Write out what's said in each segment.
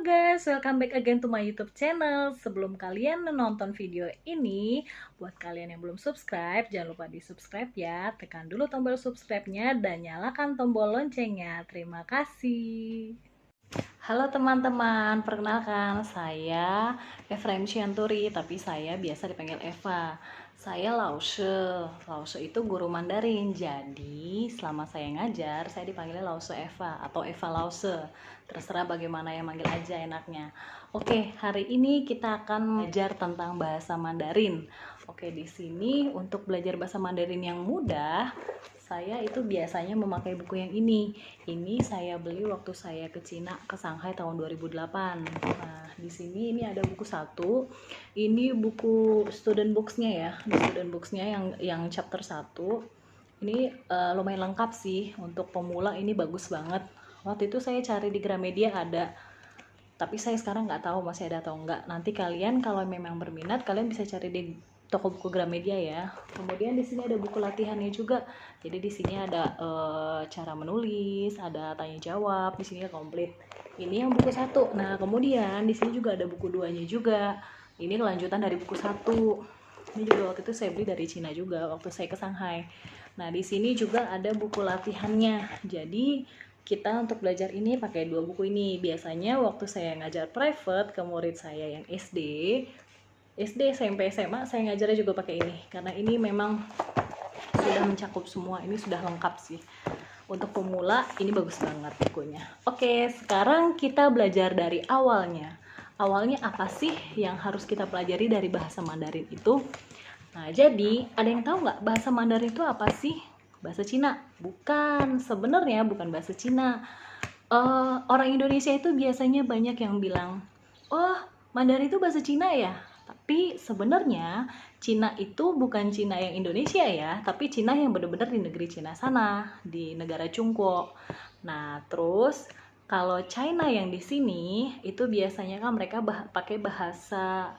guys, welcome back again to my YouTube channel. Sebelum kalian menonton video ini, buat kalian yang belum subscribe, jangan lupa di subscribe ya. Tekan dulu tombol subscribe-nya dan nyalakan tombol loncengnya. Terima kasih. Halo teman-teman, perkenalkan saya Efraim Syanturi, tapi saya biasa dipanggil Eva. Saya Lause. Lause itu guru Mandarin. Jadi, selama saya ngajar, saya dipanggilnya Lause Eva atau Eva Lause. Terserah bagaimana yang manggil aja enaknya. Oke, hari ini kita akan belajar tentang bahasa Mandarin. Oke, di sini untuk belajar bahasa Mandarin yang mudah, saya itu biasanya memakai buku yang ini. Ini saya beli waktu saya ke Cina, ke Shanghai tahun 2008. Nah, di sini ini ada buku satu. Ini buku student books-nya ya. Di student books-nya yang chapter 1. Ini lumayan lengkap sih. Untuk pemula ini bagus banget. Waktu itu saya cari di Gramedia ada, tapi saya sekarang nggak tahu masih ada atau enggak. Nanti kalian kalau memang berminat, kalian bisa cari di toko buku Gramedia ya. Kemudian di sini ada buku latihannya juga. Jadi di sini ada cara menulis, ada tanya jawab, di sini komplit. Ini yang buku 1. Nah, kemudian di sini juga ada buku 2-nya juga. Ini kelanjutan dari buku 1. Ini juga waktu itu saya beli dari Cina juga waktu saya ke Shanghai. Nah, di sini juga ada buku latihannya. Jadi kita untuk belajar ini pakai 2 buku ini. Biasanya waktu saya ngajar private ke murid saya yang SD, SMP, SMA, saya ngajarnya juga pakai ini. Karena ini memang sudah mencakup semua. Ini sudah lengkap sih. Untuk pemula, ini bagus banget bukunya. Oke, sekarang kita belajar dari awalnya. Awalnya apa sih yang harus kita pelajari dari bahasa Mandarin itu? Nah, jadi ada yang tahu nggak bahasa Mandarin itu apa sih? Bahasa Cina? Bukan, sebenarnya bukan bahasa Cina. Orang Indonesia itu biasanya banyak yang bilang, oh Mandarin itu bahasa Cina ya? Tapi sebenarnya Cina itu bukan Cina yang Indonesia ya, tapi Cina yang benar-benar di negeri Cina sana, di negara Chungkwo. Nah, terus kalau China yang di sini itu biasanya kan mereka pakai bahasa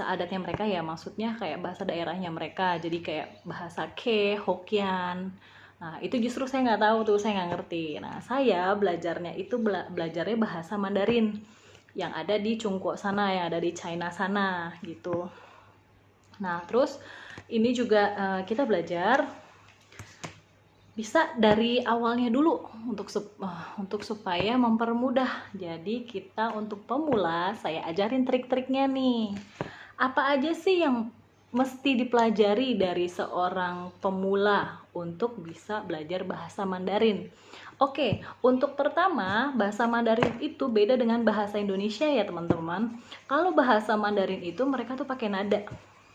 adatnya mereka ya, maksudnya kayak bahasa daerahnya mereka, jadi kayak bahasa Ke, Hokkien. Nah, itu justru saya nggak tahu tuh, saya nggak ngerti. Nah, saya belajarnya itu belajarnya bahasa Mandarin yang ada di Chungkwo sana, yang ada di China sana gitu. Nah, terus ini juga kita belajar bisa dari awalnya dulu untuk supaya mempermudah. Jadi kita untuk pemula saya ajarin trik-triknya nih. Apa aja sih yang mesti dipelajari dari seorang pemula untuk bisa belajar bahasa Mandarin? Oke, untuk pertama, bahasa Mandarin itu beda dengan bahasa Indonesia ya teman-teman. Kalau bahasa Mandarin itu mereka tuh pakai nada.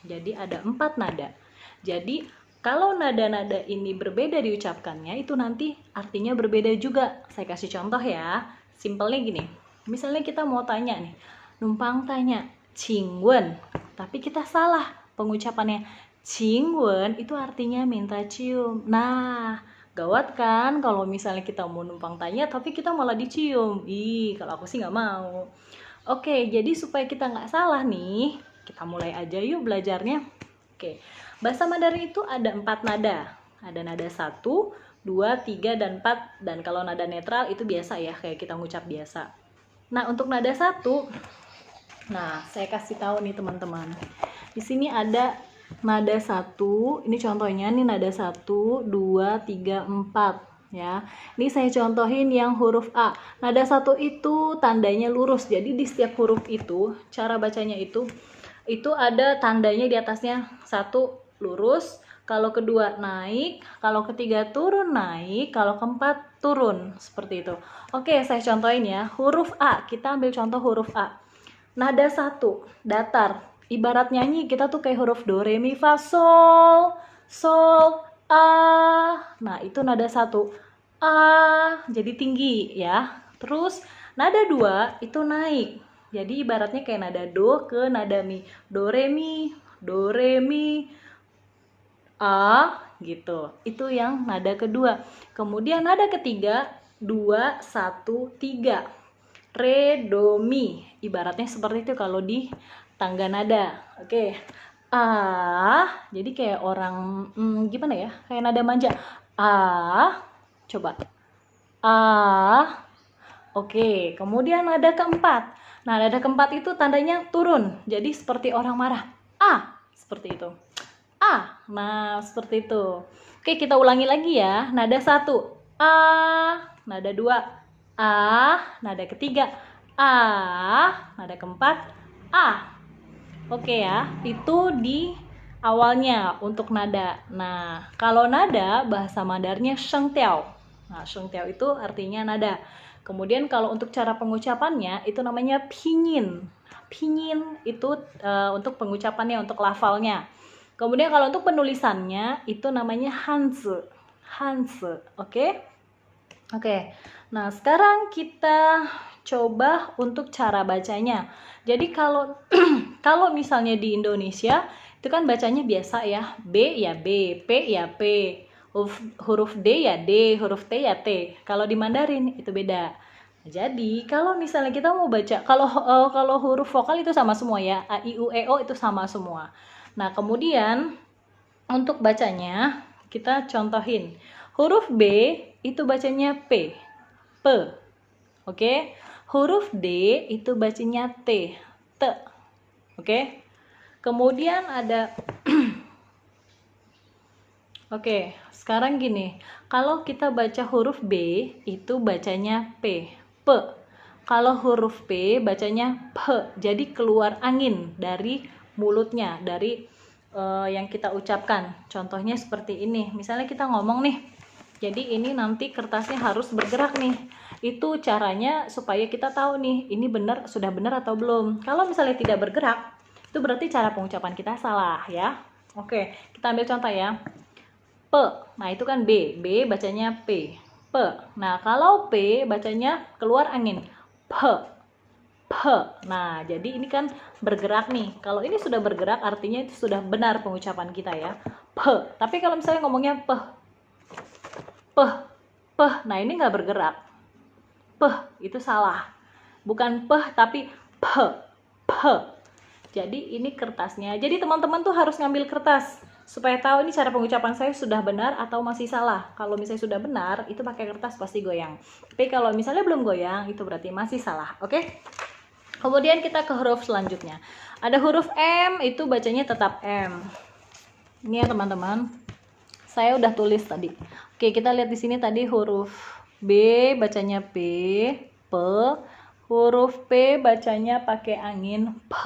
Jadi ada 4 nada. Jadi kalau nada-nada ini berbeda diucapkannya, itu nanti artinya berbeda juga. Saya kasih contoh ya. Simpelnya gini. Misalnya kita mau tanya nih, numpang tanya, "Qingwen." Tapi kita salah pengucapannya. "Qingwen" itu artinya minta cium. Nah, gawat kan kalau misalnya kita mau numpang tanya tapi kita malah dicium. Ih, kalau aku sih nggak mau. Oke, jadi supaya kita nggak salah nih, kita mulai aja yuk belajarnya. Oke, bahasa Mandarin itu ada 4 nada. Ada nada 1, 2, 3, dan 4. Dan kalau nada netral itu biasa ya, kayak kita ngucap biasa. Nah, untuk nada 1, nah saya kasih tahu nih teman-teman. Di sini ada nada 1, ini contohnya nih nada 1, 2, 3, 4. Ya, ini saya contohin yang huruf A. Nada 1 itu tandanya lurus. Jadi di setiap huruf itu, cara bacanya itu ada tandanya di atasnya. 1 lurus, kalau kedua naik, kalau ketiga turun naik, kalau keempat turun, seperti itu. Oke, saya contohin ya. Huruf A, kita ambil contoh huruf A. Nada 1 datar, ibarat nyanyi kita tuh kayak huruf do, re, mi, fa, sol, sol, a. Nah, itu nada 1 a, jadi tinggi ya. Terus nada 2 itu naik, jadi ibaratnya kayak nada do ke nada mi, do re mi, do re mi, a gitu. Itu yang nada kedua. Kemudian nada ketiga 2, 1, 3, re, do, mi. Ibaratnya seperti itu kalau di tangga nada. Oke. Jadi kayak orang gimana ya? Kayak nada manja. Coba. Oke, kemudian nada keempat. Nah, nada keempat itu tandanya turun. Jadi seperti orang marah. A, seperti itu. A. Nah, seperti itu. Oke, kita ulangi lagi ya. Nada satu. A. Nada dua. A. Nada ketiga. A. Nada keempat. A. Oke ya, itu di awalnya untuk nada. Nah, kalau nada bahasa Mandarinnya sheng tiao. Nah, sheng tiao itu artinya nada. Kemudian kalau untuk cara pengucapannya itu namanya pinyin. Pinyin itu untuk pengucapannya, untuk lafalnya. Kemudian kalau untuk penulisannya itu namanya hanzi. Hanzi, oke? Oke. Nah, sekarang kita coba untuk cara bacanya. Jadi kalau kalau misalnya di Indonesia itu kan bacanya biasa ya, B ya B, P ya P, huruf D ya D, huruf T ya T. Kalau di Mandarin itu beda. Jadi kalau misalnya kita mau baca, kalau huruf vokal itu sama semua ya, A I U E O itu sama semua. Nah, kemudian untuk bacanya kita contohin. Huruf B itu bacanya P, P. Oke. Huruf D itu bacanya T, T. Oke. Kemudian ada Oke, sekarang gini. Kalau kita baca huruf B itu bacanya P, P. Kalau huruf P bacanya P. Jadi keluar angin dari mulutnya, dari yang kita ucapkan. Contohnya seperti ini. Misalnya kita ngomong nih. Jadi ini nanti kertasnya harus bergerak nih. Itu caranya supaya kita tahu nih, ini benar, sudah benar atau belum. Kalau misalnya tidak bergerak, itu berarti cara pengucapan kita salah ya. Oke, kita ambil contoh ya. P, nah itu kan B, B bacanya P, P. Nah kalau P bacanya keluar angin, P, P. Nah jadi ini kan bergerak nih. Kalau ini sudah bergerak artinya itu sudah benar pengucapan kita ya, P. Tapi kalau misalnya ngomongnya P, P, P, nah ini nggak bergerak, P, itu salah. Bukan P tapi P, P. Jadi ini kertasnya. Jadi teman-teman tuh harus ngambil kertas supaya tahu ini cara pengucapan saya sudah benar atau masih salah. Kalau misalnya sudah benar, itu pakai kertas pasti goyang. Tapi kalau misalnya belum goyang, itu berarti masih salah. Oke? Kemudian kita ke huruf selanjutnya. Ada huruf M, itu bacanya tetap M. Ini ya teman-teman. Saya udah tulis tadi. Oke, kita lihat di sini tadi huruf B bacanya P, P. Huruf P bacanya pakai angin P.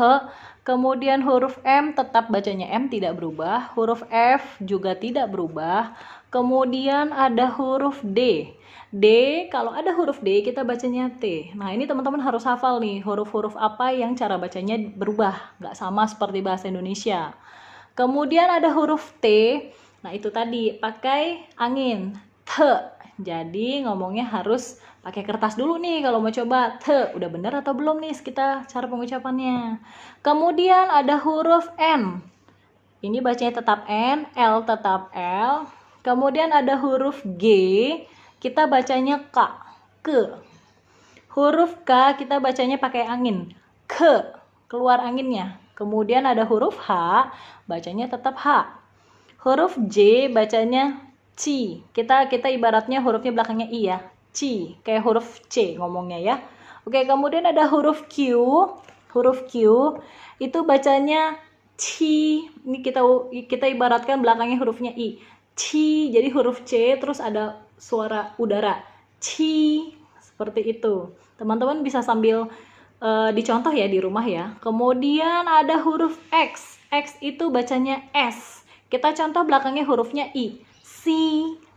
Kemudian huruf M tetap bacanya M, tidak berubah. Huruf F juga tidak berubah. Kemudian ada huruf D. D, kalau ada huruf D kita bacanya T. Nah ini teman-teman harus hafal nih huruf-huruf apa yang cara bacanya berubah. Nggak sama seperti bahasa Indonesia. Kemudian ada huruf T. Nah itu tadi pakai angin T. Jadi ngomongnya harus pakai kertas dulu nih kalau mau coba. T, udah benar atau belum nih kita cara pengucapannya. Kemudian ada huruf N. Ini bacanya tetap N, L tetap L. Kemudian ada huruf G, kita bacanya K, ke. Huruf K kita bacanya pakai angin, ke, keluar anginnya. Kemudian ada huruf H, bacanya tetap H. Huruf J bacanya C. Kita ibaratnya hurufnya belakangnya I ya. C, kayak huruf C ngomongnya ya. Oke, kemudian ada huruf Q. Huruf Q itu bacanya C. Ini kita ibaratkan belakangnya hurufnya I. C, jadi huruf C terus ada suara udara. C, seperti itu. Teman-teman bisa sambil dicontoh ya di rumah ya. Kemudian ada huruf X. X itu bacanya S. Kita contoh belakangnya hurufnya I. C.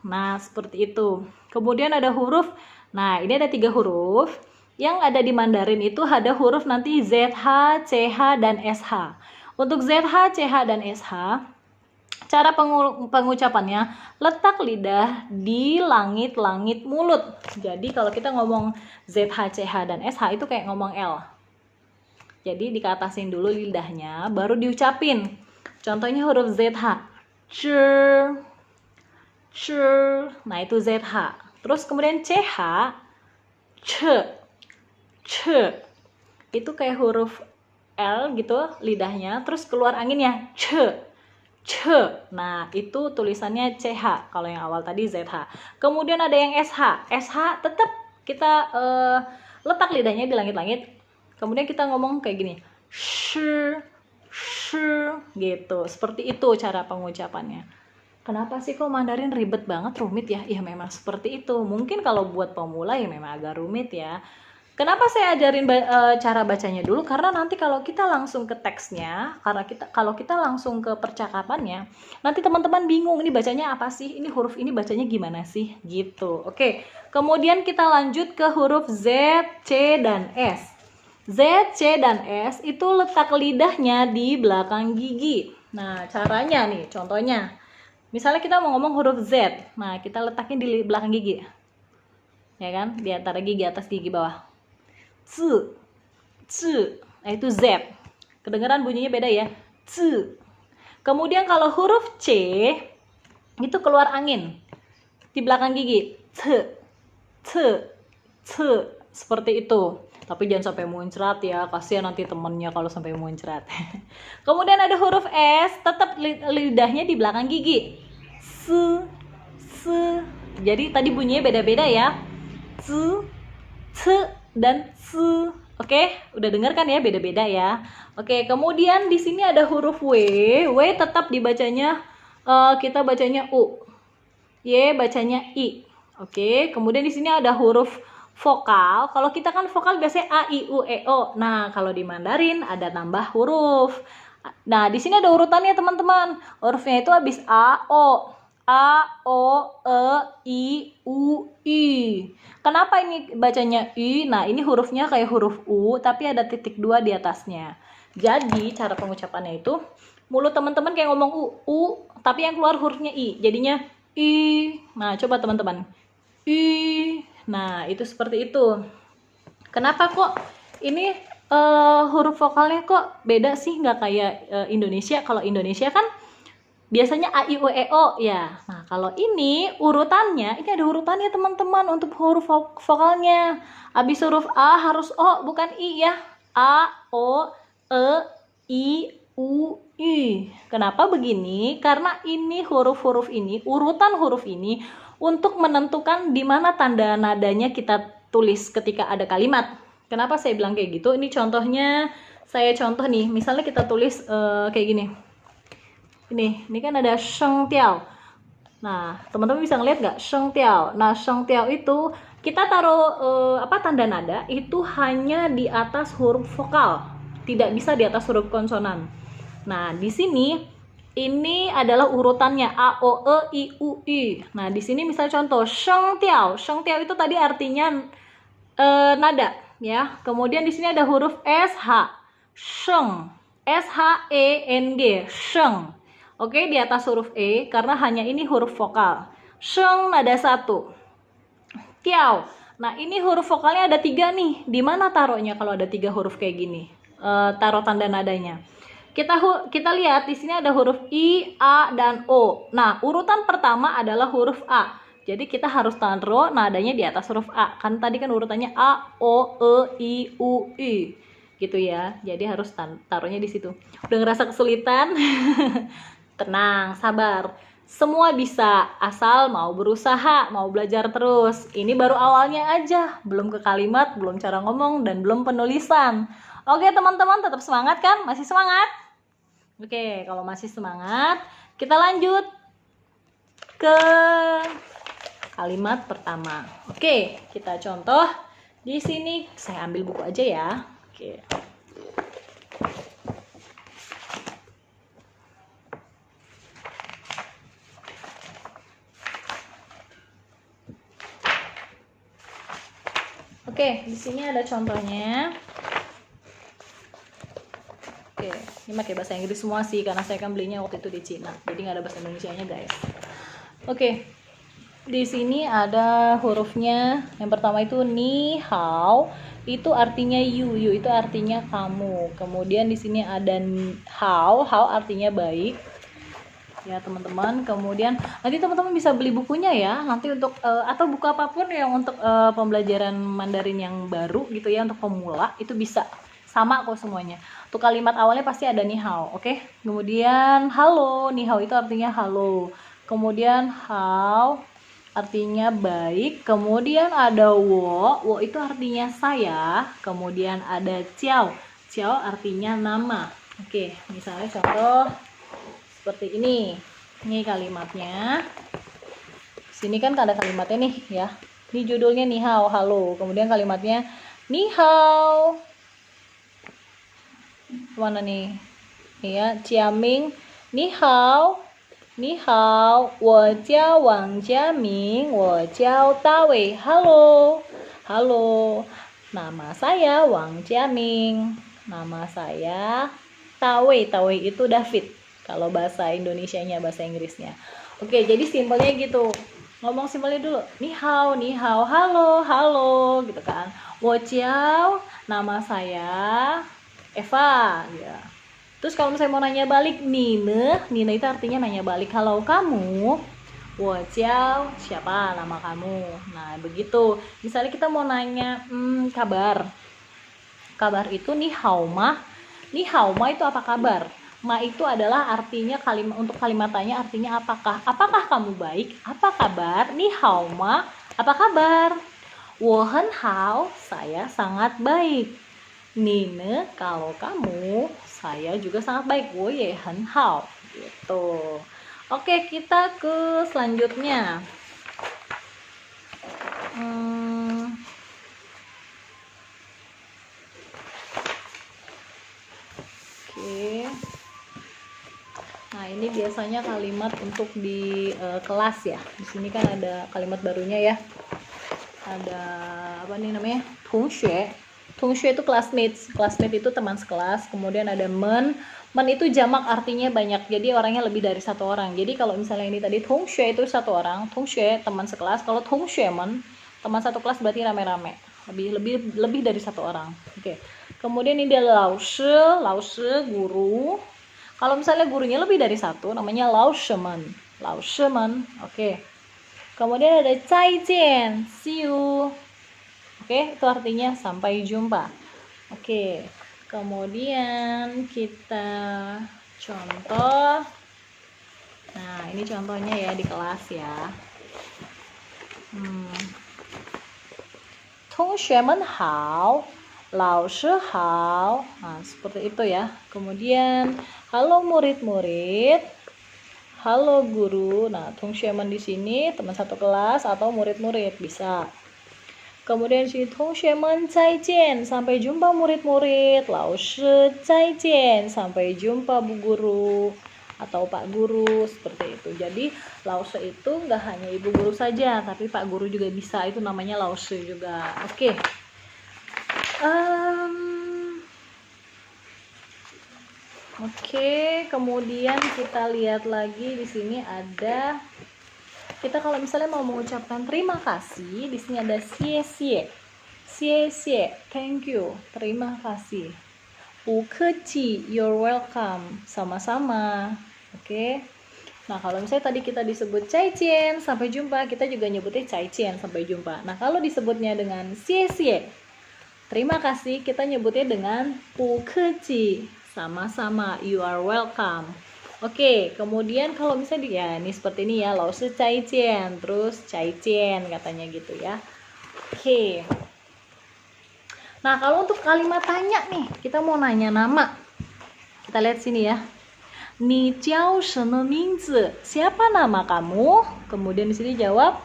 Nah, seperti itu. Kemudian ada huruf. Nah, ini ada 3 huruf. Yang ada di Mandarin itu ada huruf nanti ZH, CH, dan SH. Untuk ZH, CH, dan SH, cara pengucapannya, letak lidah di langit-langit mulut. Jadi kalau kita ngomong ZH, CH, dan SH itu kayak ngomong L. Jadi dikatasin dulu lidahnya, baru diucapin. Contohnya huruf ZH. C. C. Nah itu ZH. Terus kemudian CH. C. C. Itu kayak huruf L gitu lidahnya. Terus keluar anginnya. C. C. Nah itu tulisannya CH. Kalau yang awal tadi ZH. Kemudian ada yang SH. SH tetap kita letak lidahnya di langit-langit. Kemudian kita ngomong kayak gini, shi, shi, gitu. Seperti itu cara pengucapannya. Kenapa sih kok Mandarin ribet banget, rumit ya? Ya memang seperti itu. Mungkin kalau buat pemula ya memang agak rumit ya. Kenapa saya ajarin cara bacanya dulu? Karena nanti kalau kita langsung ke teksnya, kalau kita langsung ke percakapannya, nanti teman-teman bingung ini bacanya apa sih? Ini huruf ini bacanya gimana sih? Gitu. Oke. Kemudian kita lanjut ke huruf Z, C, dan S. Z, C, dan S itu letak lidahnya di belakang gigi. Nah, caranya nih, contohnya. Misalnya kita mau ngomong huruf Z. Nah, kita letakin di belakang gigi. Ya kan? Di antara gigi atas gigi bawah. C, C, nah itu Z. Kedengeran bunyinya beda ya. C. Kemudian kalau huruf C itu keluar angin di belakang gigi. C, C, C, seperti itu. Tapi jangan sampai muncrat ya, kasihan nanti temennya kalau sampai muncrat. Kemudian ada huruf S, tetap lidahnya di belakang gigi. S, S. Jadi tadi bunyinya beda-beda ya. C, C, dan S. Oke, udah denger kan ya, beda-beda ya. Oke, kemudian di sini ada huruf W. W tetap dibacanya kita bacanya U. Y bacanya I. Oke, kemudian di sini ada huruf vokal. Kalau kita kan vokal biasanya A, I, U, E, O. Nah, kalau di Mandarin ada tambah huruf. Nah, di sini ada urutannya teman-teman. Hurufnya itu habis A, O. A, O, E, I, U, I. Kenapa ini bacanya I? Nah, ini hurufnya kayak huruf U, tapi ada titik 2 di atasnya. Jadi, cara pengucapannya itu, mulut teman-teman kayak ngomong U, tapi yang keluar hurufnya I. Jadinya I. Nah, coba teman-teman. I. Nah, itu seperti itu. Kenapa kok ini huruf vokalnya kok beda sih? Nggak kayak Indonesia. Kalau Indonesia kan biasanya A, I, U, E, O ya. Nah, kalau ini urutannya, ini ada urutannya teman-teman untuk huruf vokalnya. Habis huruf A harus O, bukan I ya. A, O, E, I, U, I. Kenapa begini? Karena ini huruf-huruf ini, urutan huruf ini untuk menentukan di mana tanda nadanya kita tulis ketika ada kalimat. Kenapa saya bilang kayak gitu? Ini contohnya, saya contoh nih. Misalnya kita tulis kayak gini. Ini kan ada sheng tiao. Nah, teman-teman bisa ngeliat nggak sheng tiao? Nah, sheng tiao itu kita taruh tanda nada itu hanya di atas huruf vokal, tidak bisa di atas huruf konsonan. Nah, di sini ini adalah urutannya A, O, E, I, U, I. Nah, di sini misal contoh sheng tiao. Sheng tiao itu tadi artinya nada, ya. Kemudian di sini ada huruf S, H, sheng, S, H, E, N, G, sheng. Oke, di atas huruf E, karena hanya ini huruf vokal. Sheng, nada 1. Tiao. Nah, ini huruf vokalnya ada 3 nih. Di mana taruhnya kalau ada 3 huruf kayak gini? Taruh tanda nadanya. Kita lihat di sini ada huruf I, A, dan O. Nah, urutan pertama adalah huruf A. Jadi kita harus taruh nadanya di atas huruf A. Kan tadi kan urutannya A, O, E, I, U, I. Gitu ya. Jadi harus taruhnya di situ. Udah ngerasa kesulitan? Tenang, sabar. Semua bisa, asal mau berusaha, mau belajar terus. Ini baru awalnya aja, belum ke kalimat, belum cara ngomong, dan belum penulisan. Oke teman-teman, tetap semangat kan? Masih semangat? Oke, kalau masih semangat, kita lanjut ke kalimat pertama. Oke, kita contoh. Di sini saya ambil buku aja ya. Oke. Oke, di sini ada contohnya. Oke, ini pakai bahasa Inggris semua sih karena saya kan belinya waktu itu di Cina. Jadi nggak ada bahasa Indonesianya, guys. Oke. Di sini ada hurufnya. Yang pertama itu ni hao, itu artinya you itu artinya kamu. Kemudian di sini ada hao artinya baik. Ya teman-teman, kemudian nanti teman-teman bisa beli bukunya ya nanti untuk atau buku apapun yang untuk pembelajaran Mandarin yang baru gitu ya, untuk pemula itu bisa sama kok semuanya. Untuk kalimat awalnya pasti ada ni hao, oke? Kemudian halo, ni hao itu artinya halo. Kemudian hao, artinya baik. Kemudian ada wo itu artinya saya. Kemudian ada ciao, ciao artinya nama. Oke, misalnya contoh seperti ini. Ini kalimatnya. Sini kan ada kalimatnya nih ya. Ini judulnya ni hao, halo. Kemudian kalimatnya ni hao. Mana nih? Ya, Jiaming, ni hao. Ni hao, 我叫王家明，我叫大伟. Halo. Halo. Nama saya Wang Jiaming. Nama saya Tawei. Tawei itu David. Kalau bahasa Indonesianya, bahasa Inggrisnya. Oke, jadi simpelnya gitu. Ngomong simpelnya dulu. Ni hao, halo, halo, gitu kan. 我叫, nama saya Eva, ya. Terus kalau misalnya mau nanya balik, Nina itu artinya nanya balik. Halo kamu, 我叫 siapa nama kamu. Nah begitu. Misalnya kita mau nanya kabar. Kabar itu ni hao ma. Ni hao ma itu apa kabar? Ma itu adalah artinya kalimat, untuk kalimat tanya artinya apakah. Apakah kamu baik? Apa kabar? Ni hao ma. Apa kabar? 我很好, saya sangat baik. Nina, kalau kamu, saya juga sangat baik. 我也很好 gitu. Oke, kita ke selanjutnya. Oke. Nah, ini biasanya kalimat untuk di kelas ya. Di sini kan ada kalimat barunya ya. Ada apa nih namanya? 同学. 同学itu classmates. Classmate itu teman sekelas. Kemudian ada men. Men itu jamak artinya banyak. Jadi orangnya lebih dari satu orang. Jadi kalau misalnya ini tadi 同学 itu satu orang, 同学teman sekelas. Kalau 同学们, teman satu kelas berarti rame-rame. Lebih dari satu orang. Oke. Kemudian ini ada 老师, 老师 guru. Kalau misalnya gurunya lebih dari satu, namanya 老师们. 老师们. Oke. Kemudian ada 再见, see you. Oke, itu artinya sampai jumpa. Oke, kemudian kita contoh. Nah, ini contohnya ya di kelas ya. 同学们好, 老师好. Nah, seperti itu ya. Kemudian, halo murid-murid. Halo guru. Nah, 同学们di sini teman satu kelas atau murid-murid bisa. Kemudian si 同学们再见, sampai jumpa murid-murid. 老师再见, sampai jumpa bu guru atau pak guru, seperti itu. Jadi 老师itu nggak hanya ibu guru saja, tapi pak guru juga bisa. Itu namanya 老师juga. Oke. Oke, kemudian kita lihat lagi di sini ada, kita kalau misalnya mau mengucapkan terima kasih, di sini ada 谢谢, 谢谢, thank you, terima kasih. 不客气, you're welcome, sama-sama. Oke. Nah, kalau misalnya tadi kita disebut 再见, sampai jumpa, kita juga nyebutnya 再见, sampai jumpa. Nah, kalau disebutnya dengan 谢谢, terima kasih, kita nyebutnya dengan 不客气, sama-sama, you are welcome. Oke, kemudian kalau misalnya ya ini seperti ini ya, 老师再见, terus 再见katanya gitu ya. Oke. Nah, kalau untuk kalimat tanya nih, kita mau nanya nama. Kita lihat sini ya. 你叫什么名字? Siapa nama kamu? Kemudian di sini jawab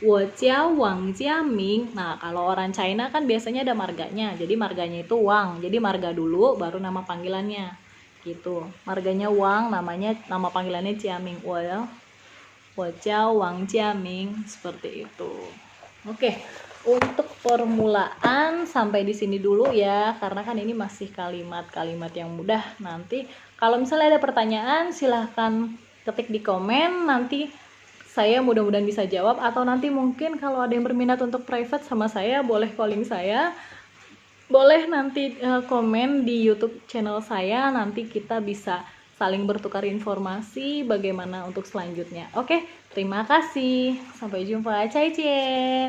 我叫王家明. Nah, kalau orang China kan biasanya ada marganya. Jadi marganya itu Wang. Jadi marga dulu baru nama panggilannya. Gitu. Marganya Wang, nama panggilannya Jiaming. 我叫王家明, seperti itu. Oke. Untuk permulaan sampai di sini dulu ya, karena kan ini masih kalimat-kalimat yang mudah. Nanti kalau misalnya ada pertanyaan silahkan ketik di komen, nanti saya mudah-mudahan bisa jawab, atau nanti mungkin kalau ada yang berminat untuk private sama saya boleh calling saya, boleh nanti komen di YouTube channel saya, nanti kita bisa saling bertukar informasi bagaimana untuk selanjutnya. Oke, terima kasih, sampai jumpa, 再见.